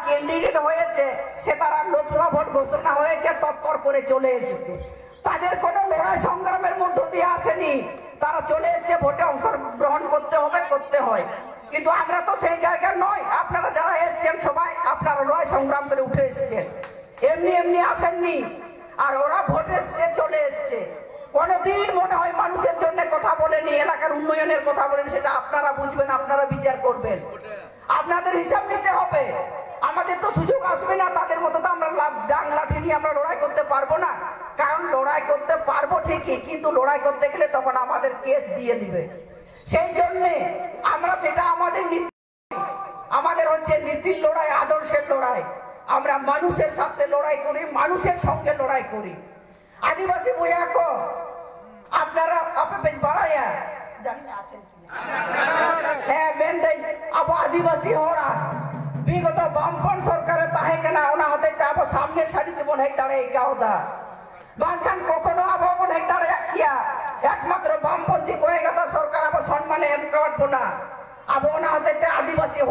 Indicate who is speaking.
Speaker 1: Candidate হয়েছে, সে তারা Lok Sabha vote ঘোষণা হয়েছে তৎপর করে চলে এসেছে। তাদের কোনো লড়াই সংগ্রামের মধ্য দিয়ে আসেনি, তারা চলে এসেছে ভোটে অংশগ্রহণ করতে হবে, করতে হয়। কিন্তু আমরা তো সেই জায়গা নয়। আপনারা যারা এসছেন সবাই আপনারা লড়াই সংগ্রাম করে উঠে এসছেন, এমনি এমনি আসেননি। আর ওরা ভোট এসছে, চলে এসছে, কোনদিন মনে হয় মানুষের জন্য কথা বলেনি, এলাকার উন্নয়নের কথা বলেন। সেটা আপনারা বুঝবেন, আপনারা বিচার করবেন, আপনাদের হিসাব নিতে হবে। আমাদের তো সুযোগ আসবে না, তাদের মতো তো আমরা ডাং লাঠি নিয়ে আমরা লড়াই করতে পারবো না। কারণ লড়াই করতে পারবো ঠিকই, কিন্তু লড়াই করতে গেলে তখন আমাদের কেস দিয়ে দিবে। সেই জন্যে আমরা সেটা আমাদের নীতি, আমাদের হচ্ছে নীতির লড়াই, আদর্শের লড়াই। আমরা মানুষের সাথে লড়াই করি, মানুষের সঙ্গে লড়াই করি। আদিবাসী বইয়া কো আপনারা আপে বাড়াইয়া জানি না আছেন কি হ্যাঁ মেন দেই আবো আদিবাসী হরা বিগত বামপন সরকারে তাহে কেনা ওনা হতে আবো সামনের সারিতে মনে হয় দাঁড়ায় গাওদা বাংখান কখনো আবো মনে হয় দাঁড়ায় কিয়া একমাত্র বামপন্থী কয়েকটা সরকার আবো সম্মানে এম কাটবো না। আবো ওনা হতে আদিবাসী